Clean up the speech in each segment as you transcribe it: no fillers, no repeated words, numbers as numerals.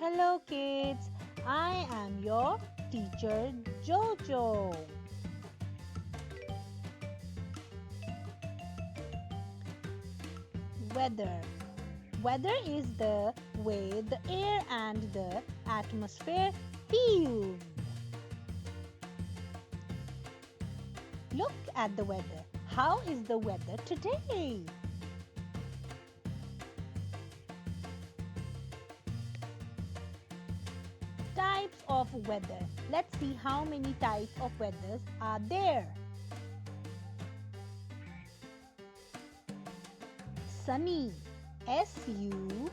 Hello kids, I am your teacher JOJO. Weather. Weather is the way the air and the atmosphere feel. Look at the weather. How is the weather today? Types of weather. Let's see how many types of weathers are there. Sunny. S-U-N-N-Y.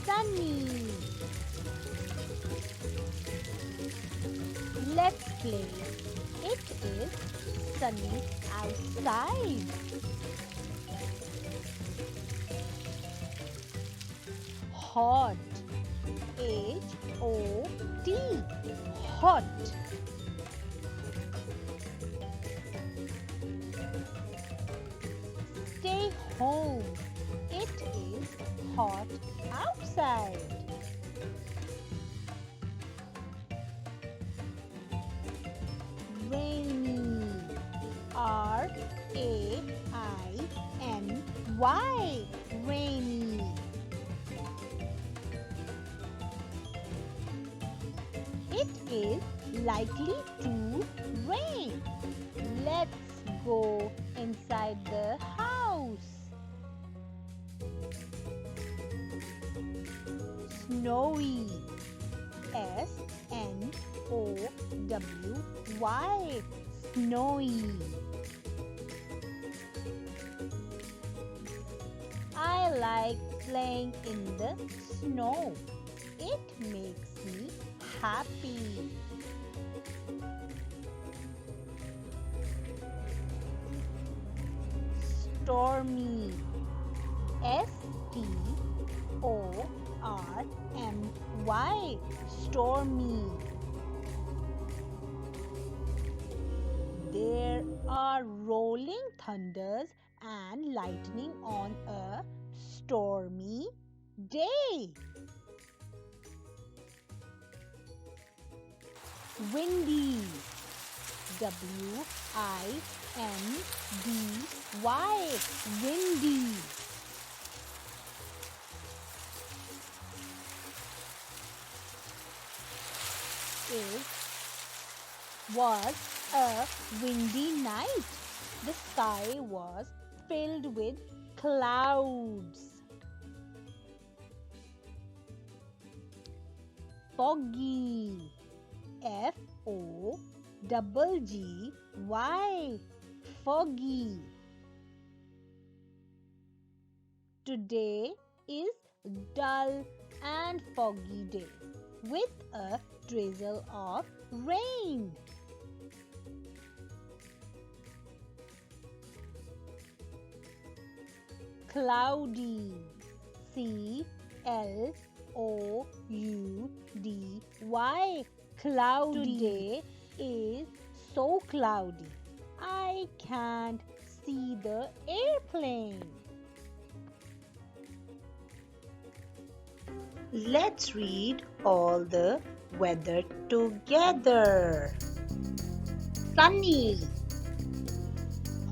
Sunny. Let's play. It is sunny outside. Hot. H-O-T. Hot. Stay home. It is hot outside. Rainy. R-A-I-N-Y. Rainy. It is likely to rain. Let's go inside the house. Snowy. S-N-O-W-Y. Snowy. I like playing in the snow. It makes me happy. Stormy. S-T-O-R-M-Y. Stormy. There are rolling thunders and lightning on a stormy day. Windy. W-I-N-D-Y. Windy. It was a windy night. The sky was filled with clouds. Foggy. F-O-G-G-Y. Foggy. Today is dull and foggy day with a drizzle of rain. Cloudy. C-L-O-U-D-Y. Cloudy. Today is so cloudy. I can't see the airplane. Let's read all the weather together. Sunny.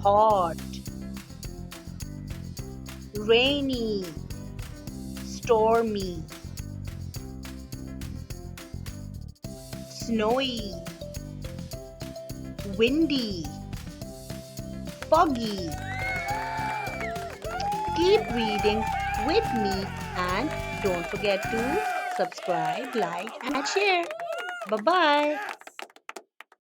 Hot. Rainy. Stormy. Snowy. Windy. Foggy. Keep reading with me and don't forget to subscribe, like and share. Bye-bye.